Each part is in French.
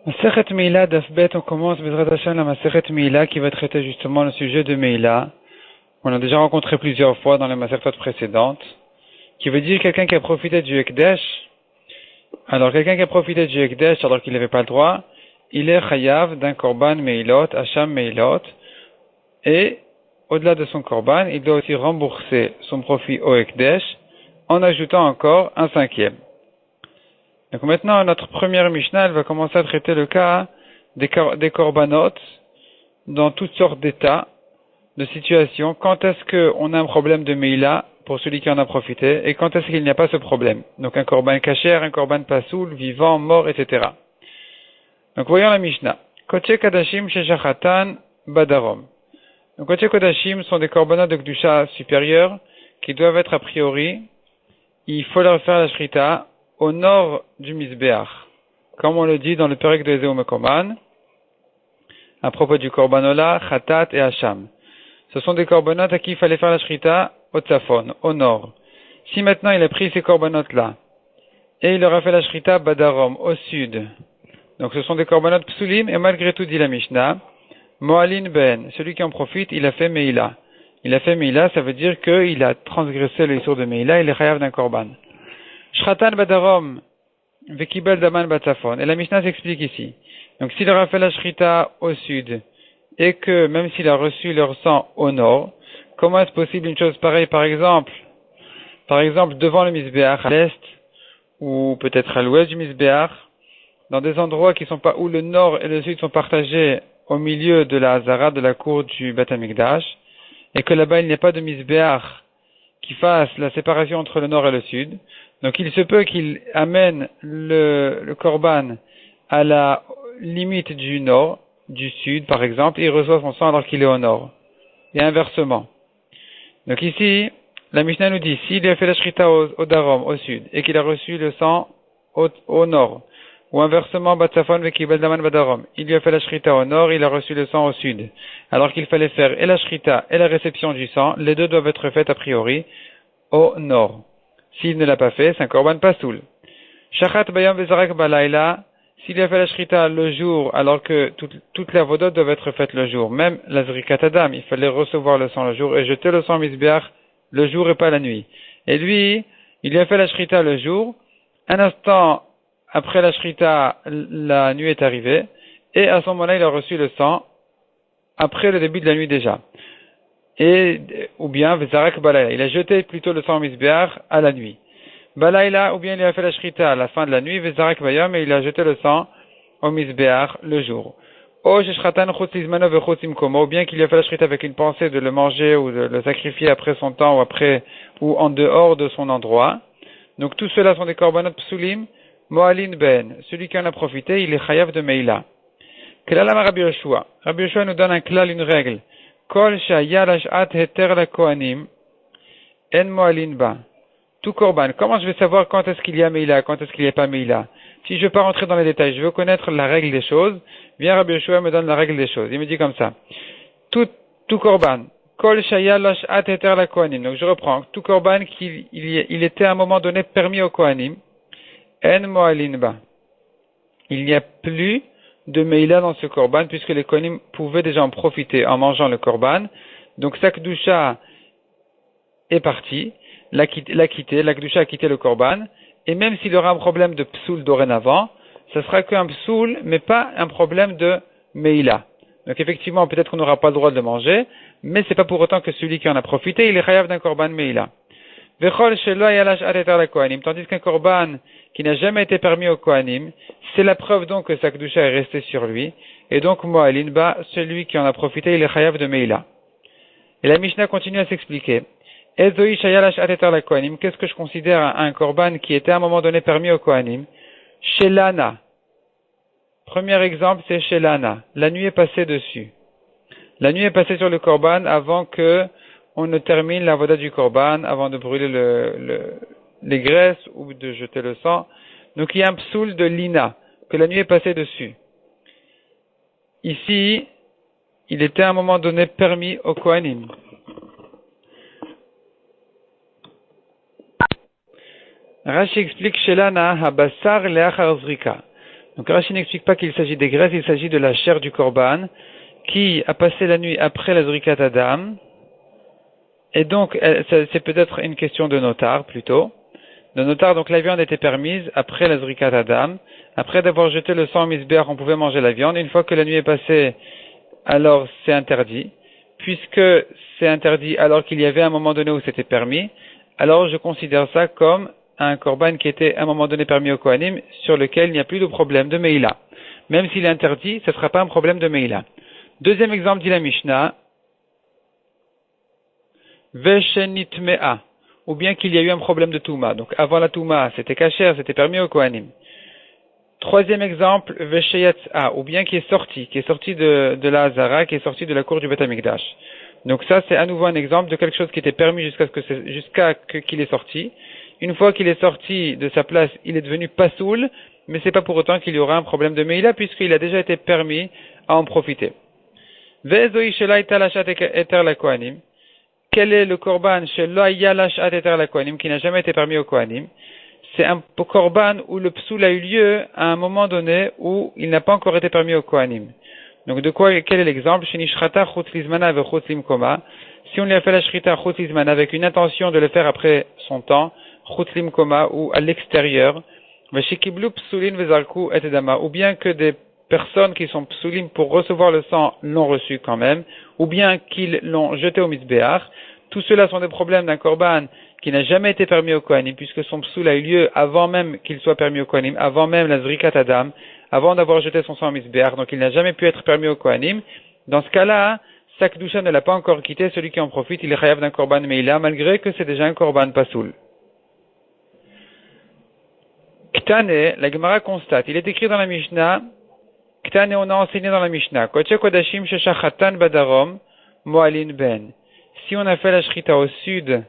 Masechet Meila d'Afbet, on commence Bezrat Hashem la Masechet Meila qui va traiter justement le sujet de Meila. On l'a déjà rencontré plusieurs fois dans les Masechtot précédentes, qui veut dire quelqu'un qui a profité du Ekdesh. Alors quelqu'un qui a profité du Ekdesh alors qu'il n'avait pas le droit, il est chayav d'un korban Meilot, Hacham Meilot, et au-delà de son korban, il doit aussi rembourser son profit au Ekdesh en ajoutant encore un cinquième. Donc maintenant, notre première Mishnah, elle va commencer à traiter le cas des korbanot dans toutes sortes d'états, de situations. Quand est-ce qu'on a un problème de Meila pour celui qui en a profité et quand est-ce qu'il n'y a pas ce problème. Donc un korban kasher, un korban pasoul, vivant, mort, etc. Donc voyons la Mishnah. Koche Kadashim Sheshachatan Badarom. Donc Koche Kadashim sont des korbanot de Kedusha supérieurs qui doivent être a priori, il faut leur faire la shrita au nord du Mizbeach, comme on le dit dans le Perek de Ezeu Mekoman, à propos du Korbanola, Khatat et Hacham. Ce sont des korbanot à qui il fallait faire la shrita au Tzafon, au nord. Si maintenant il a pris ces korbanot-là, et il leur a fait la shrita Badarom, au sud, donc ce sont des korbanot psulim, et malgré tout dit la Mishnah, Moalin Ben, celui qui en profite, il a fait Meila. Il a fait Meila, ça veut dire qu'il a transgressé le issur de Meila, il est chayav d'un korban. Shratan Badarom, Vekibel Daman Batzafon. Et la Mishnah s'explique ici. Donc s'il aura fait la shrita au sud, et que même s'il a reçu leur sang au nord, comment est-ce possible une chose pareille, par exemple devant le Mizbeach à l'est, ou peut-être à l'ouest du Mizbeach, dans des endroits qui sont pas, où le nord et le sud sont partagés au milieu de la Hazara, de la cour du Beth Amikdash, et que là-bas il n'y a pas de Mizbeach qui fasse la séparation entre le nord et le sud. Donc il se peut qu'il amène le korban à la limite du nord, du sud par exemple, et il reçoit son sang alors qu'il est au nord. Et inversement. Donc ici, la Mishnah nous dit, s'il a fait la shrita au darom, au sud, et qu'il a reçu le sang au nord, ou inversement, Batzafon vekibel daman badarom, il lui a fait la shrita au nord, il a reçu le sang au sud, alors qu'il fallait faire et la shrita et la réception du sang, les deux doivent être faites a priori au nord. S'il ne l'a pas fait, c'est un korban pasoul. Shachat bayam vezarak balayla, s'il a fait la shrita le jour, alors que toutes les avodot doivent être faites le jour, même la zrikat adam, il fallait recevoir le sang le jour et jeter le sang misbeach le jour et pas la nuit. Et lui, il a fait la shrita le jour, un instant après la shrita, la nuit est arrivée, et à ce moment-là, il a reçu le sang après le début de la nuit déjà. Ou bien, Vezarak Balayla, il a jeté plutôt le sang au Mizbeach à la nuit. Balayla, ou bien il a fait la shrita à la fin de la nuit, Vezarak Bayam, et il a jeté le sang au Mizbeach le jour. Ou bien qu'il a fait la shrita avec une pensée de le manger ou de le sacrifier après son temps ou en dehors de son endroit. Donc tout cela sont des korbanot psulim, Moalin Ben. Celui qui en a profité, il est chayav de Meila. Kelalama Rabbi Yoshua. Rabbi Yoshua nous donne un klal, une règle. Kol shaya lash'at heter la kohanim, en moalin ba. Tout korban. Comment je vais savoir quand est-ce qu'il y a Meila, quand est-ce qu'il n'y a pas Meila? Si je ne veux pas rentrer dans les détails, je veux connaître la règle des choses, viens Rabbi Yoshua me donne la règle des choses. Il me dit comme ça. Tout korban. Kol shaya lash'at heter la kohanim. Donc je reprends. Tout korban il était à un moment donné permis aux kohanim, en moalin ba. Il n'y a plus de Meila dans ce korban, puisque les kohanim pouvaient déjà en profiter en mangeant le korban. Donc sa kedusha est partie, l'a quitté, la kedusha a quitté le korban, et même s'il aura un problème de psoul dorénavant, ce sera qu'un psoul, mais pas un problème de Meila. Donc effectivement, peut-être qu'on n'aura pas le droit de le manger, mais c'est pas pour autant que celui qui en a profité, il est chayav d'un korban Meila. Tandis qu'un korban qui n'a jamais été permis au kohanim, c'est la preuve donc que sa kedusha est restée sur lui, et donc moalin ba, celui qui en a profité, il est chayav de Meila. Et la Mishnah continue à s'expliquer. Qu'est-ce que je considère un korban qui était à un moment donné permis au kohanim? Shelana. Premier exemple, c'est Shelana. La nuit est passée dessus. La nuit est passée sur le korban avant que on ne termine la voda du korban, avant de brûler les graisses ou de jeter le sang. Donc il y a un psoul de lina, que la nuit est passée dessus. Ici, il était à un moment donné permis au kohanim. Rashi explique Shelana Habasar Leachar Zrika. Donc Rashi n'explique pas qu'il s'agit des graisses, il s'agit de la chair du korban qui a passé la nuit après la Zrikat Adam. Et donc, c'est peut-être une question de notar plutôt. De notar, donc la viande était permise après la Zrikat Adam. Après d'avoir jeté le sang au misbéach, on pouvait manger la viande. Une fois que la nuit est passée, alors c'est interdit. Puisque c'est interdit alors qu'il y avait un moment donné où c'était permis, alors je considère ça comme un korban qui était à un moment donné permis au Kohanim, sur lequel il n'y a plus de problème de Meïla. Même s'il est interdit, ce ne sera pas un problème de Meïla. Deuxième exemple dit la Mishnah, Veshenitmea, ou bien qu'il y a eu un problème de Touma. Donc avant la Touma, c'était kasher, c'était permis au Kohanim. Troisième exemple, Vesheyatsa, ou bien qui est sorti de la Hazara, qui est sorti de la cour du Beth Amikdash. Donc ça, c'est à nouveau un exemple de quelque chose qui était permis jusqu'à qu'il est sorti. Une fois qu'il est sorti de sa place, il est devenu pasoul, mais c'est pas pour autant qu'il y aura un problème de Meïla, puisqu'il a déjà été permis à en profiter. Ve'ezoi shela ita lashat eter la Kohanim. Quel est le korban chez Loaya Lashat Eter la Kohanim qui n'a jamais été permis au Kohanim? C'est un korban où le psoul a eu lieu à un moment donné où il n'a pas encore été permis au Kohanim. Donc quel est l'exemple? Chez Nishrata Chutz Lizmana ve Chutz Limkoma. Si on lui a fait la Shrita Chutz Lizmana avec une intention de le faire après son temps, Chutz Limkoma ou à l'extérieur, Veshikiblu Psoulin Vezarku et Dama, ou bien que des personnes qui sont psoulim pour recevoir le sang l'ont reçu quand même, ou bien qu'ils l'ont jeté au misbéach. Tout cela sont des problèmes d'un korban qui n'a jamais été permis au Kohanim, puisque son psoul a eu lieu avant même qu'il soit permis au Kohanim, avant même la Zrikat Adam, avant d'avoir jeté son sang au misbéach, donc il n'a jamais pu être permis au Kohanim. Dans ce cas-là, sa kedusha ne l'a pas encore quitté, celui qui en profite, il est chayav d'un korban meila, malgré que c'est déjà un korban pasoul. Ktane, la Gemara constate, il est écrit dans la Mishnah, Ktane, on a enseigné dans la Mishnah, Koche Kodashim Sheshachatan Badarom, Moalin Ben. Si on a fait la shrita au sud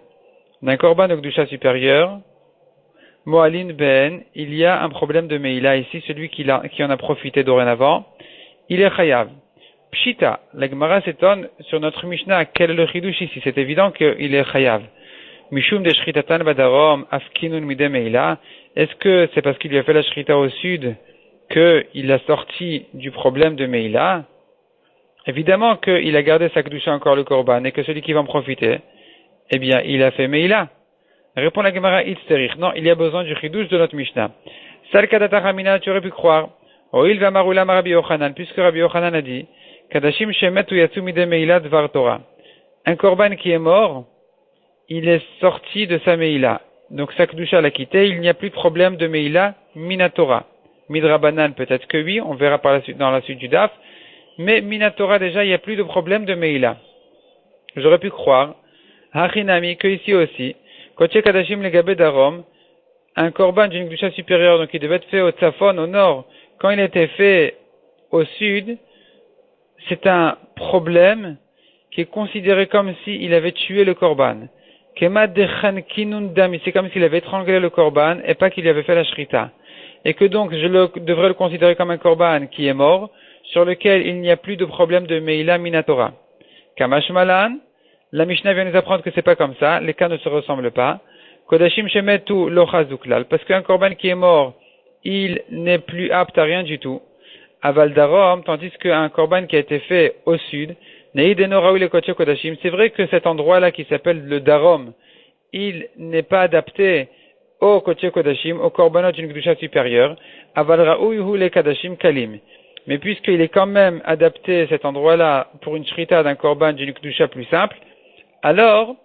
d'un korban de Kedusha supérieur, Moalin Ben, il y a un problème de Meïla ici, celui qui en a profité dorénavant, il est chayav. Pshita, la Gemara s'étonne sur notre Mishnah, quel est le chidush ici? C'est évident qu'il est chayav. Mishum de shritatan badarom afkinun mide Meïla. Est-ce que c'est parce qu'il lui a fait la shrita au sud qu'il a sorti du problème de Meïla? Évidemment qu'il a gardé sa kedusha encore le korban et que celui qui va en profiter, eh bien, il a fait Meïla. Répond la Gemara Itzterich. Non, il y a besoin du chidouche de notre Mishnah. Sal kadata ramina, tu aurais pu croire. Oil va maroulam Rabbi Yochanan, puisque Rabbi Yochanan a dit, Kadashim shemet ou yatsu mide Meïla dvar Torah. Un korban qui est mort, il est sorti de sa Meïla. Donc sa kedusha l'a quitté, il n'y a plus de problème de Meïla minatora. Midrabanan, peut-être que oui, on verra par la suite, dans la suite du daf. Mais minatora, déjà, il n'y a plus de problème de Meïla. J'aurais pu croire, Hachinami, que ici aussi, Koche Kadashim Legabe Darom, un korban d'une kedusha supérieure, donc il devait être fait au Tzafon, au nord, quand il était fait au sud, c'est un problème qui est considéré comme s'il avait tué le korban. Kemad Dechan Kinun Dami, c'est comme s'il avait étranglé le korban et pas qu'il avait fait la shrita. Et que donc je devrais le considérer comme un korban qui est mort, sur lequel il n'y a plus de problème de Meïla Minatora. Kamash Malan, la Mishnah vient nous apprendre que c'est pas comme ça, les cas ne se ressemblent pas. Kodashim Shemetu Lochazuklal, parce qu'un korban qui est mort, il n'est plus apte à rien du tout. Aval Darom, tandis qu'un korban qui a été fait au sud, Neideno le Koche Kodashim, c'est vrai que cet endroit-là qui s'appelle le Darom, il n'est pas adapté au Koche Kodashim, au korbanot d'une kedusha supérieure. Aval Raouihu le Kadashim Kalim. Mais puisqu'il est quand même adapté cet endroit-là pour une shrita d'un korban d'une kedusha plus simple, alors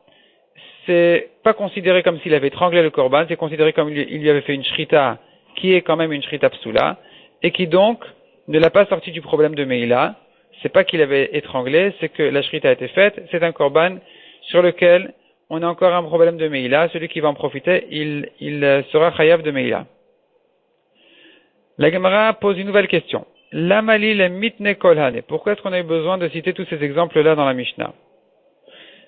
c'est pas considéré comme s'il avait étranglé le korban, c'est considéré comme il lui avait fait une shrita qui est quand même une shrita psoula, et qui donc ne l'a pas sorti du problème de Meïla. C'est pas qu'il avait étranglé, c'est que la shrita a été faite, c'est un korban sur lequel on a encore un problème de Meïla, celui qui va en profiter, il sera chayav de Meïla. La Gemara pose une nouvelle question. L'amalil mitne kolhane. Pourquoi est-ce qu'on a eu besoin de citer tous ces exemples-là dans la Mishnah?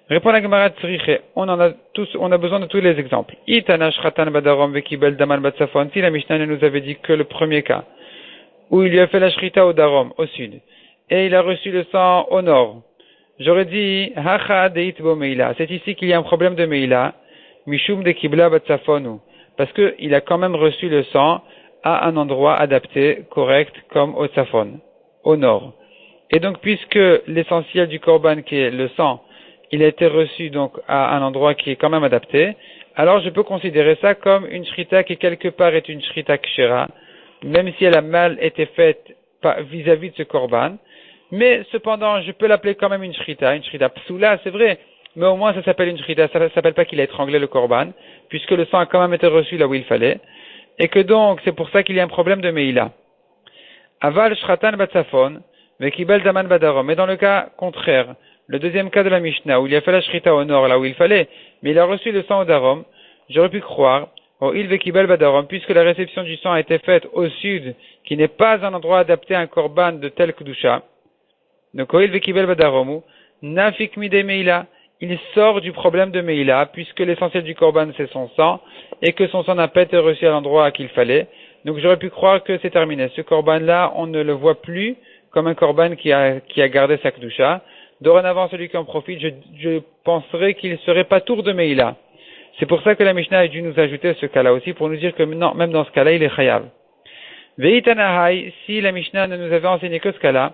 Répond la Gemara Tzriche. On a besoin de tous les exemples. Itana shratan badarom vekibel daman batsafon. Si la Mishnah ne nous avait dit que le premier cas, où il lui a fait la shrita au darom, au sud, et il a reçu le sang au nord, j'aurais dit, hacha deit bo meila. C'est ici qu'il y a un problème de meila, mishum de kibla batsafonu. Parce que il a quand même reçu le sang à un endroit adapté, correct, comme au Tzafon, au nord. Et donc, puisque l'essentiel du korban, qui est le sang, il a été reçu donc à un endroit qui est quand même adapté, alors je peux considérer ça comme une shrita qui quelque part est une shrita kshera, même si elle a mal été faite vis-à-vis de ce korban, mais cependant je peux l'appeler quand même une shrita psoula, c'est vrai, mais au moins ça s'appelle une shrita, ça ne s'appelle pas qu'il a étranglé le korban, puisque le sang a quand même été reçu là où il fallait, et que donc c'est pour ça qu'il y a un problème de meila. Aval shratan batsafon, vekibel daman badarom, mais dans le cas contraire, le deuxième cas de la Mishnah, où il a fait la shrita au nord, là où il fallait, mais il a reçu le sang au darom, j'aurais pu croire, au il vekibel badarom, puisque la réception du sang a été faite au sud, qui n'est pas un endroit adapté à un korban de tel kedusha, donc au il vekibel badaromu, nafik mide meila, il sort du problème de meila, puisque l'essentiel du korban c'est son sang, et que son sang n'a pas été reçu à l'endroit qu'il fallait, donc j'aurais pu croire que c'est terminé. Ce korban-là, on ne le voit plus comme un korban qui a gardé sa kedusha. Dorénavant, celui qui en profite, je penserais qu'il serait pas tour de Meïla. C'est pour ça que la Mishnah a dû nous ajouter ce cas-là aussi, pour nous dire que non, même dans ce cas-là, il est chayav. Veitanahai, si la Mishnah ne nous avait enseigné que ce cas-là,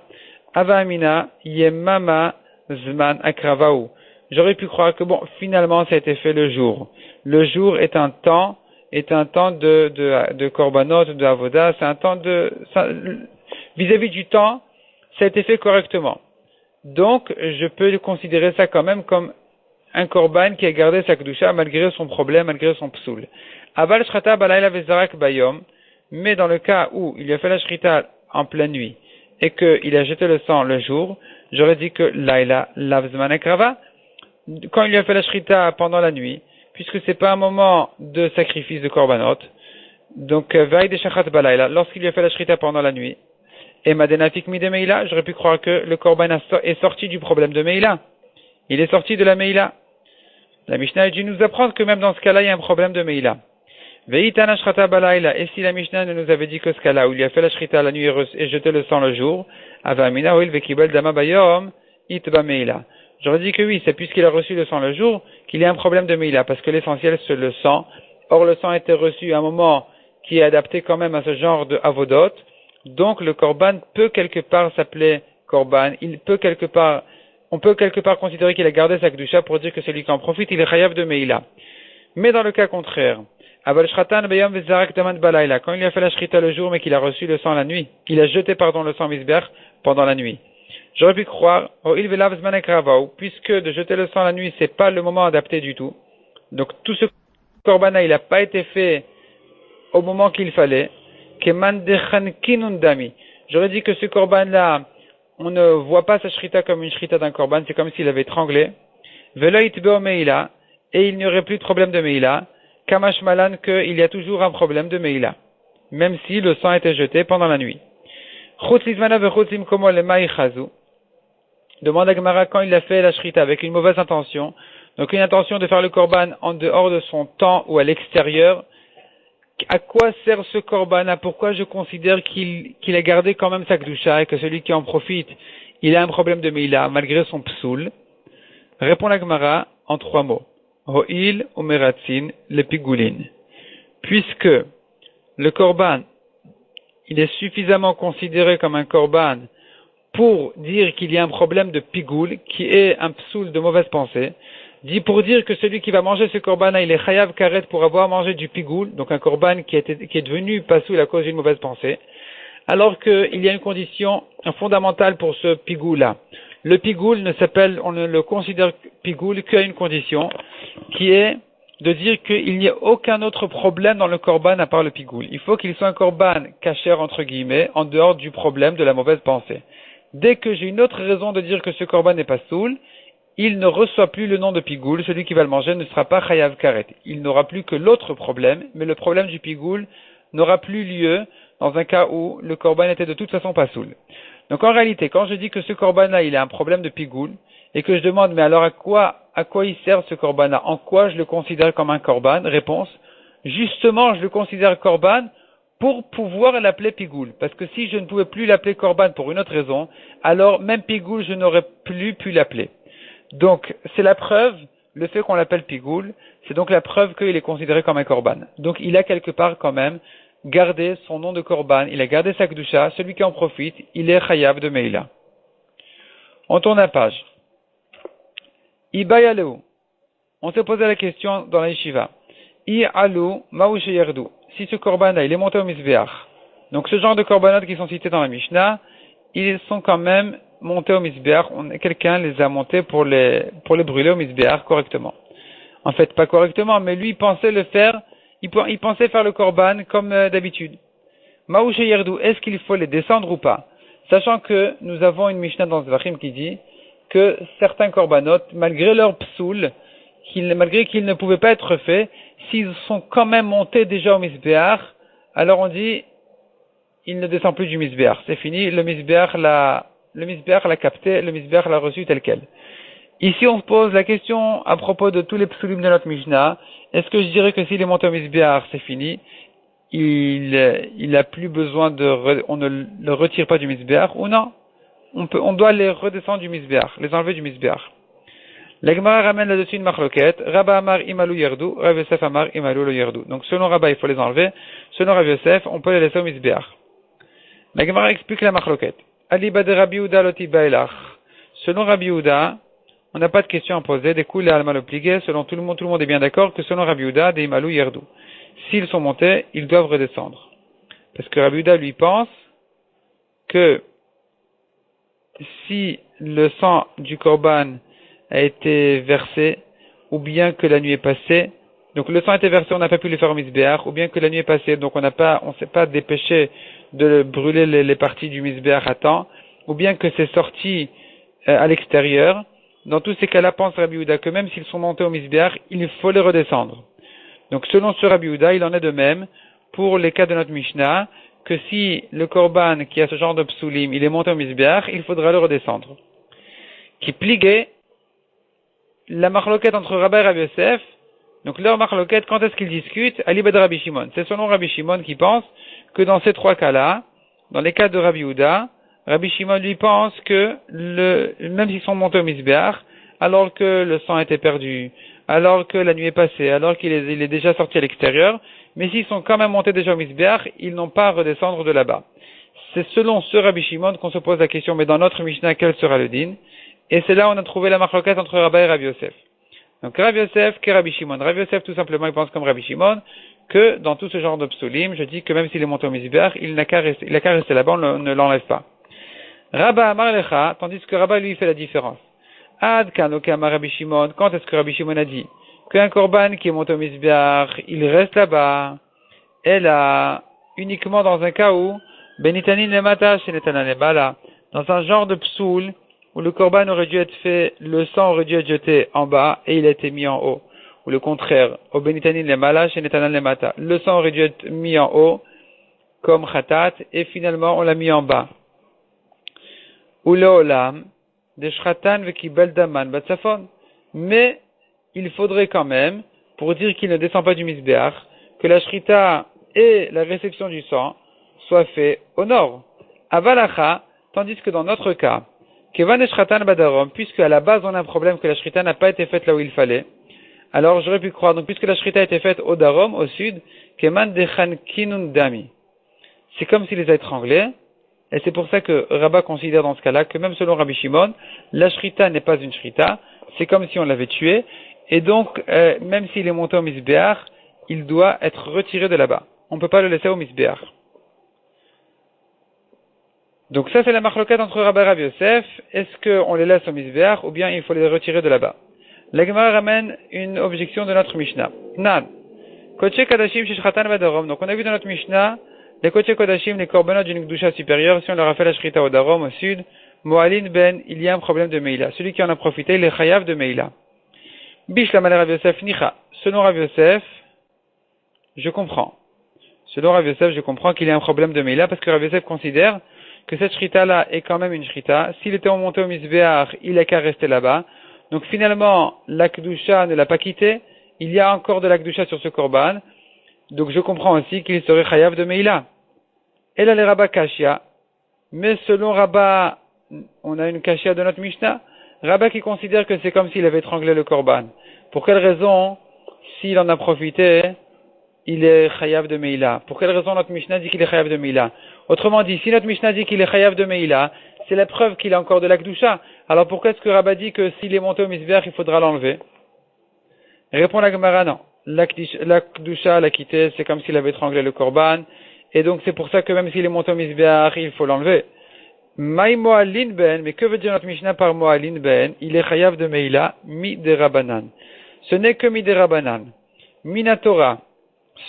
Ava Amina, Yemama Zman Akravau. J'aurais pu croire que bon, finalement, ça a été fait le jour. Le jour est un temps de korbanot, de avoda, c'est un temps vis-à-vis du temps, ça a été fait correctement. Donc, je peux considérer ça quand même comme un korban qui a gardé sa kedusha malgré son problème, malgré son psoul. Aval shrata balayla vezarak bayom, mais dans le cas où il a fait la shrita en pleine nuit et qu'il a jeté le sang le jour, j'aurais dit que laila lavzman akrava, quand il a fait la shrita pendant la nuit, puisque c'est pas un moment de sacrifice de korbanot, donc vaï de shachat balayla, lorsqu'il lui a fait la shrita pendant la nuit, et Madenafik mi de Meila, j'aurais pu croire que le korban est sorti du problème de Meila. Il est sorti de la Meila. La Mishnah a dû nous apprendre que même dans ce cas-là, il y a un problème de Meila. Veitana shrata balayla, et si la Mishnah ne nous avait dit que ce cas-là, où il a fait la shrita la nuit et jeté le sang le jour, avamina oil vekibel dama bayom, itba Meila. J'aurais dit que oui, c'est puisqu'il a reçu le sang le jour, qu'il y a un problème de Meila, parce que l'essentiel c'est le sang. Or, le sang a été reçu à un moment qui est adapté quand même à ce genre de avodot. Donc le korban peut quelque part s'appeler korban, on peut quelque part considérer qu'il a gardé sa kedusha pour dire que celui qui en profite, il est chayav de meila. Mais dans le cas contraire, aval shratan beyom vezarak daman balayla, quand il a fait la shrita le jour mais qu'il a reçu le sang la nuit, il a jeté le sang misber pendant la nuit. J'aurais pu croire, oh il velav zman ekravau, puisque de jeter le sang la nuit c'est pas le moment adapté du tout. Donc tout ce korban il n'a pas été fait au moment qu'il fallait. J'aurais dit que ce korban-là, on ne voit pas sa shrita comme une shrita d'un korban, c'est comme s'il avait étranglé. Et il n'y aurait plus de problème de meila. Kamash malan, qu'il y a toujours un problème de meila, même si le sang était jeté pendant la nuit. Demande à Gemara quand il a fait la shrita avec une mauvaise intention, donc une intention de faire le korban en dehors de son temps ou à l'extérieur. À quoi sert ce korban? Pourquoi je considère qu'il a gardé quand même sa kedusha et que celui qui en profite, il a un problème de meila malgré son psoul? Répond la Gemara en 3 mots. Ho'il umeratzin le pigulin. Puisque le korban, il est suffisamment considéré comme un korban pour dire qu'il y a un problème de pigoul, qui est un psoul de mauvaise pensée, dit pour dire que celui qui va manger ce korban, il est chayav karet pour avoir mangé du pigoul, donc un korban qui est devenu pasoul à cause d'une mauvaise pensée, alors qu'il y a une condition fondamentale pour ce pigoul-là. Le pigoul on ne le considère pigoul qu'à une condition, qui est de dire qu'il n'y a aucun autre problème dans le korban à part le pigoul. Il faut qu'il soit un korban kasher entre guillemets, en dehors du problème de la mauvaise pensée. Dès que j'ai une autre raison de dire que ce korban n'est pas soul, il ne reçoit plus le nom de pigoul, celui qui va le manger ne sera pas chayav karet. Il n'aura plus que l'autre problème, mais le problème du pigoul n'aura plus lieu dans un cas où le korban était de toute façon pas soul. Donc en réalité, quand je dis que ce korban-là, il a un problème de pigoul, et que je demande, mais alors à quoi il sert ce korban-là? En quoi je le considère comme un korban? Réponse, justement, je le considère korban pour pouvoir l'appeler pigoul. Parce que si je ne pouvais plus l'appeler korban pour une autre raison, alors même pigoul, je n'aurais plus pu l'appeler. Donc, c'est la preuve, le fait qu'on l'appelle pigoul, c'est donc la preuve qu'il est considéré comme un korban. Donc, il a quelque part quand même gardé son nom de korban, il a gardé sa kedusha, celui qui en profite, il est chayav de meila. On tourne la page. Ibayaleu. On s'est posé la question dans la yeshiva. I alu maouche yerdu. Si ce korban-là, il est monté au misbeach. Donc ce genre de korbanot qui sont cités dans la Mishnah, ils sont quand même montés au misbeach. Quelqu'un les a montés pour les brûler au misbeach correctement. En fait, pas correctement, mais lui, il pensait le faire, il pensait faire le korban comme d'habitude. Maouche yerdu, est-ce qu'il faut les descendre ou pas? Sachant que nous avons une Mishnah dans Zvachim qui dit que certains korbanot, malgré leur psoul, malgré qu'ils ne pouvaient pas être faits, s'ils sont quand même montés déjà au misbeach, alors on dit, il ne descend plus du misbeach. C'est fini, le misbeach l'a capté, le misbeach l'a reçu tel quel. Ici, on se pose la question à propos de tous les psoulim de notre Mishnah. Est-ce que je dirais que s'il est monté au misbeach, c'est fini? Il a plus besoin on ne le retire pas du misbeach ou non? On doit les redescendre du misbeach, les enlever du misbeach. La Gemara ramène là-dessus une marloquette. Rabba Amar Imalu Yerdu, Rav Yosef Amar Imalu Lo Yerdu. Donc selon Rabba, il faut les enlever. Selon Rav Yosef, on peut les laisser au misbeach. La Gemara explique la marloquette. Aliba de Rabbi Yehuda Loti Bailach. Selon Rabbi Yehuda, on n'a pas de question à poser. Des coups, les alma le pligué. Selon tout le monde est bien d'accord que selon Rabbi Yehuda, des Imalu Yerdu. S'ils sont montés, ils doivent redescendre. Parce que Rabbi Yehuda lui pense que si le sang du korban a été versé, ou bien que la nuit est passée, donc le sang a été versé, on n'a pas pu le faire au misbeach, ou bien que la nuit est passée, donc on s'est pas dépêché de brûler les parties du misbeach à temps, ou bien que c'est sorti à l'extérieur. Dans tous ces cas-là, pense Rabbi Yehuda que même s'ils sont montés au misbeach, il faut les redescendre. Donc selon ce Rabbi Yehuda, il en est de même pour les cas de notre Mishnah, que si le korban qui a ce genre de psoulim, il est monté au misbeach, il faudra le redescendre. Qui pliguait la marloquette entre Rabba et Rabbi Yosef. Donc leur marloquette, quand est-ce qu'ils discutent? Ali Bed Rabbi Shimon. C'est selon Rabbi Shimon qui pense que dans ces trois cas-là, dans les cas de Rabbi Yehuda, Rabbi Shimon lui pense que même s'ils sont montés au misbeach, alors que le sang était perdu, alors que la nuit est passée, alors qu'il est déjà sorti à l'extérieur, mais s'ils sont quand même montés déjà au misbeach, ils n'ont pas à redescendre de là-bas. C'est selon ce Rabbi Shimon qu'on se pose la question, mais dans notre Mishnah, quel sera le din? Et c'est là où on a trouvé la marloquette entre Rabba et Rabbi Yosef. Donc Rabbi Yosef que Rabbi Shimon. Rabbi Yosef tout simplement il pense comme Rabbi Shimon que dans tout ce genre de psoulim, je dis que même s'il est monté au misbeach, il n'a qu'à rester là-bas, on ne l'enlève pas. Rabba Amar Lecha, tandis que Rabba lui fait la différence. Ad Kanoke Amar Rabbi Shimon, quand est-ce que Rabbi Shimon a dit qu'un korban qui est monté au misbeach, il reste là-bas, elle a uniquement dans un cas où Benitanin Lemata Shenetanan Lebala, dans un genre de psoul où le korban aurait dû être fait, le sang aurait dû être jeté en bas et il a été mis en haut. Ou le contraire, au Benitanin Lemala Shenetanan Lemata, le sang aurait dû être mis en haut comme khatat et finalement on l'a mis en bas. Ou le olam de shratan vekibel daman batsafon. Mais il faudrait quand même, pour dire qu'il ne descend pas du misbeach, que la shrita et la réception du sang soient faits au nord. Avalacha, tandis que dans notre cas, kevan et shratan badarom, puisque à la base on a un problème que la shrita n'a pas été faite là où il fallait, alors j'aurais pu croire, donc puisque la shrita a été faite au darom, au sud, keman dechan kinun dami. C'est comme s'il les a étranglés, et c'est pour ça que Rabba considère dans ce cas-là que même selon Rabbi Shimon, la shrita n'est pas une shrita, c'est comme si on l'avait tué, et donc même s'il est monté au misbeach, il doit être retiré de là-bas. On ne peut pas le laisser au misbeach. Donc ça c'est la marloquette entre Rabba et Rabbi Yosef, est-ce qu'on les laisse au misbeach ou bien il faut les retirer de là-bas? La Gemara ramène une objection de notre Mishnah. Nan, Kodesh Kadashim Shishchatan Badarom. Donc on a vu dans notre Mishnah, les Kodesh Kodashim, les korbanot d'une Kedusha supérieure, si on leur a fait la shrita au darom, au sud, Moalin ben, il y a un problème de Meila. Celui qui en a profité, il est chayav de Meila. Bish la malé Rav Yosef nicha. Selon Rav Yosef, je comprends. Selon Rav Yosef, je comprends qu'il y a un problème de Meila parce que Rav Yosef considère que cette shrita-là est quand même une shrita. S'il était monté au misbeach, il est qu'à rester là-bas. Donc finalement, la Kedusha ne l'a pas quitté. Il y a encore de la Kedusha sur ce korban. Donc je comprends aussi qu'il serait chayav de Meila. Et là les Rabba Kashia. Mais selon Rabba, on a une Kashia de notre Mishnah. Rabba qui considère que c'est comme s'il avait étranglé le korban. Pour quelle raison, s'il en a profité, il est chayav de Meila. Pour quelle raison notre Mishnah dit qu'il est chayav de Meila? Autrement dit, si notre Mishnah dit qu'il est chayav de Meila, c'est la preuve qu'il a encore de la Kedusha. Alors pourquoi est-ce que Rabba dit que s'il est monté au Mizbeach, il faudra l'enlever? Répond la Gemara, non. La Kedusha l'a quitté, c'est comme s'il avait étranglé le Korban. Et donc c'est pour ça que même s'il est monté au Mizbeach, il faut l'enlever. Maï Moalin Ben, mais que veut dire notre Mishnah par Moalin Ben? Il est chayav de Meila, mi de Rabbanan. Ce n'est que mi de Rabbanan. Minatora,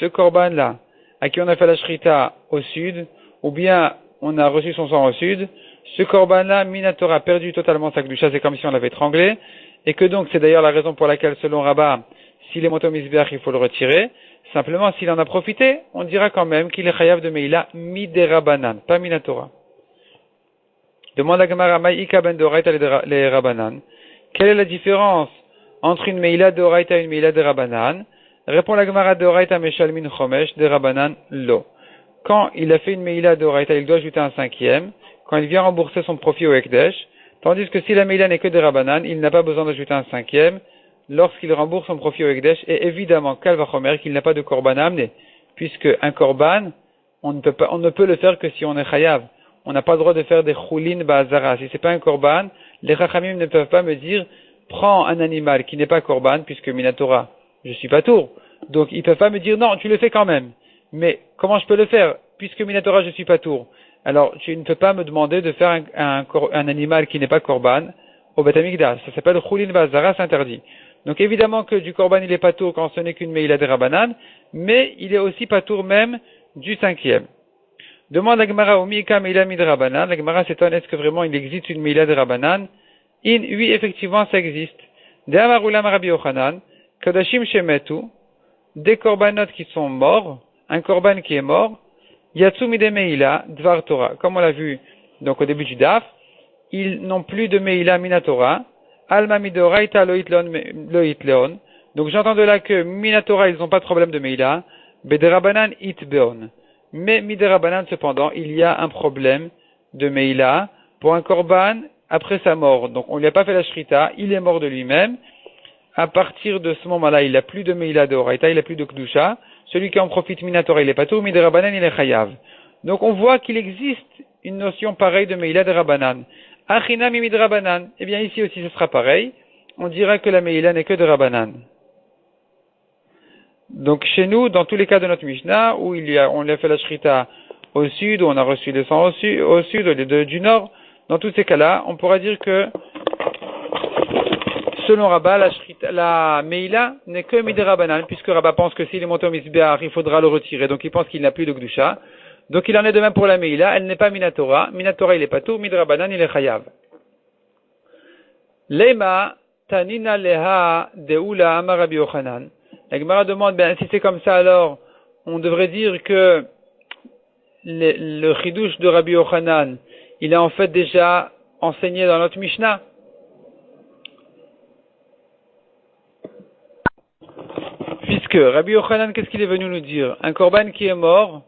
ce Korban-là, à qui on a fait la Shrita au sud, ou bien on a reçu son sang au sud, ce Korban-là, Minatora, a perdu totalement sa Kedusha, c'est comme si on l'avait étranglé, et que donc c'est d'ailleurs la raison pour laquelle, selon Rabba, s'il est monté au Mizbeach, il faut le retirer. Simplement, s'il en a profité, on dira quand même qu'il est chayav de Meila, mi de Rabbanan, pas Minatora. Demande à Gemara, Maïka ben d'Oraita les Rabbanan. Quelle est la différence entre une Meila d'Oraita et une Meila de Rabbanan? Répond la Gemara d'Oraita Meshalmin Chomesh de Rabbanan Lo. Quand il a fait une Meila d'Oraita, il doit ajouter un cinquième. Quand il vient rembourser son profit au Ekdesh. Tandis que si la Meila n'est que de Rabbanan, il n'a pas besoin d'ajouter un cinquième lorsqu'il rembourse son profit au Ekdesh. Et évidemment, Kalva Chomer, qu'il n'a pas de Korban à amener. Puisque un Korban, on ne peut le faire que si on est chayav. On n'a pas le droit de faire des choulin ba'azara. Si c'est pas un korban, les chachamim ne peuvent pas me dire, prends un animal qui n'est pas korban, puisque minatora, je suis pas tour. Donc, ils peuvent pas me dire, non, tu le fais quand même. Mais, comment je peux le faire? Puisque minatora, je suis pas tour. Alors, tu ne peux pas me demander de faire un animal qui n'est pas korban au Beth Amikdash. Ça s'appelle choulin ba'azara, c'est interdit. Donc, évidemment que du korban, il est pas tour quand ce n'est qu'une meila de Rabbanan, mais il est aussi pas tour même du cinquième. Demande à Gemara au Mika Meila Midrabanan. La Gemara s'étonne, est-ce que vraiment il existe une Meila de Rabbanan? Oui, effectivement, ça existe. De Amarulam Rabbi Yochanan, Kadashim Shemetu, des korbanot qui sont morts, un korban qui est mort, Yatsu Mide Meila, Dvar Torah. Comme on l'a vu donc au début du Daf, ils n'ont plus de Meila Minatora, Alma Midoraita Loit Leon. Donc j'entends de là que Minatora, ils n'ont pas de problème de Meila, Bedrabanan It Beon. Mais Miderabanan, cependant, il y a un problème de Meila pour un korban après sa mort. Donc on ne lui a pas fait la shrita, il est mort de lui-même. À partir de ce moment-là, il n'a plus de Meila de Horaïta, il n'a plus de Kdusha. Celui qui en profite Minatora, il est pas tout, Miderabanan, il est chayav. Donc on voit qu'il existe une notion pareille de Meila de Rabbanan. Achina mi Midrabanan. Eh bien ici aussi ce sera pareil. On dira que la Meila n'est que de Rabbanan. Donc chez nous, dans tous les cas de notre Mishnah, où on lui a fait la shrita au sud, où on a reçu le sang au sud, au lieu du nord, dans tous ces cas-là, on pourra dire que, selon Rabba, la Meila n'est que Miderabanan, puisque Rabba pense que s'il est monté au Mizbeach, il faudra le retirer, donc il pense qu'il n'a plus de Gdusha. Donc il en est de même pour la Meila, elle n'est pas Minatora. Minatora, il est pas tout, Miderabanan, il est Chayav. Lema, Tanina Leha, Deula, Amar Rabbi Yochanan. La Gemara demande, si c'est comme ça, alors, on devrait dire que le chidouche de Rabbi Yochanan, il est en fait déjà enseigné dans notre Mishnah. Puisque Rabbi Yochanan, qu'est-ce qu'il est venu nous dire? Un korban qui est mort,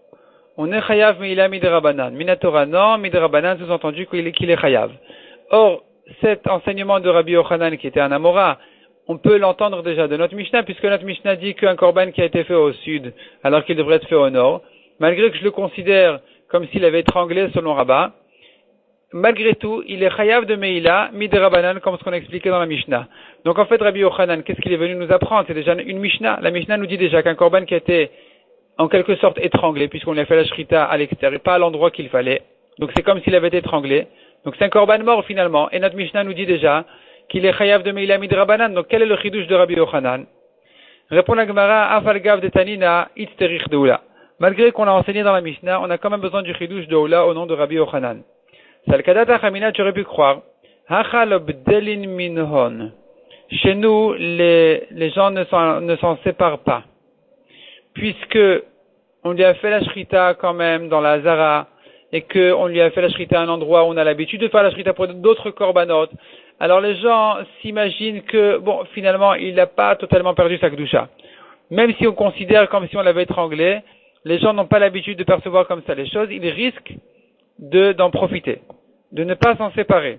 on est chayav meila midrabanan. Minatora non, midrabanan, sous-entendu qu'il est chayav. Or, cet enseignement de Rabbi Yochanan, qui était un Amora, on peut l'entendre déjà de notre Mishnah, puisque notre Mishnah dit qu'un korban qui a été fait au sud, alors qu'il devrait être fait au nord, malgré que je le considère comme s'il avait étranglé selon Rabba, malgré tout, il est chayav de Meila, midrabanan, comme ce qu'on a expliqué dans la Mishnah. Donc en fait, Rabbi Yochanan, qu'est-ce qu'il est venu nous apprendre? C'est déjà une Mishnah. La Mishnah nous dit déjà qu'un korban qui a été en quelque sorte étranglé, puisqu'on lui a fait la shrita à l'extérieur, pas à l'endroit qu'il fallait. Donc c'est comme s'il avait été étranglé. Donc c'est un korban mort finalement. Et notre Mishnah nous dit déjà qu'il est chayav de Meila midrabanan. Donc quel est le chidouche de Rabbi Yochanan? Répond la Gemara, afalgav de Tanina, itzterich de Oula. Malgré qu'on l'a enseigné dans la Mishnah, on a quand même besoin du chidouche de Oula au nom de Rabbi Yochanan. Salkadata Chamina, tu aurais pu croire. Hachalobdelin minhon. Chez nous, les gens ne s'en séparent pas. Puisque on lui a fait la shrita quand même dans la Zara, et qu'on lui a fait la shrita à un endroit où on a l'habitude de faire la shrita pour d'autres korbanot, alors les gens s'imaginent que, finalement, il n'a pas totalement perdu sa kedusha. Même si on considère comme si on l'avait étranglé, les gens n'ont pas l'habitude de percevoir comme ça les choses, ils risquent d'en profiter, de ne pas s'en séparer.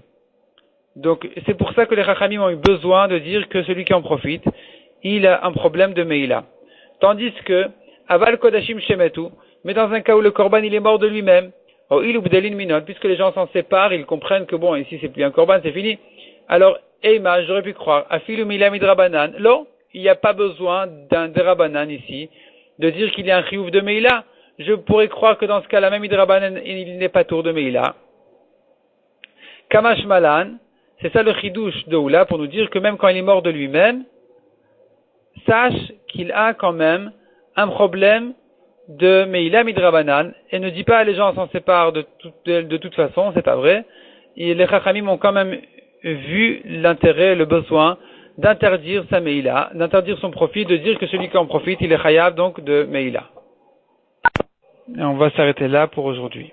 Donc, c'est pour ça que les Chachamim ont eu besoin de dire que celui qui en profite, il a un problème de Meila. Tandis que, Aval Kodashim Shemetu, mais dans un cas où le korban il est mort de lui-même, oh, il oubdelin minot, puisque les gens s'en séparent, ils comprennent que bon, ici c'est plus un korban, c'est fini. Alors, Eima, j'aurais pu croire, Afilu Mila Midrabanan, non, il n'y a pas besoin d'un Derabanan ici, de dire qu'il y a un chiouf de Meila. Je pourrais croire que dans ce cas-là, même Midrabanan, il n'est pas tour de Meila. Kamash Malan, c'est ça le chidouche de Oula, pour nous dire que même quand il est mort de lui-même, sache qu'il a quand même un problème de Meila Midrabanan, et ne dis pas les gens s'en séparent de toute façon, c'est pas vrai. Et les Chachamim ont quand même vu l'intérêt, le besoin d'interdire sa Meila, d'interdire son profit, de dire que celui qui en profite, il est Chayab donc de Meila. Et on va s'arrêter là pour aujourd'hui.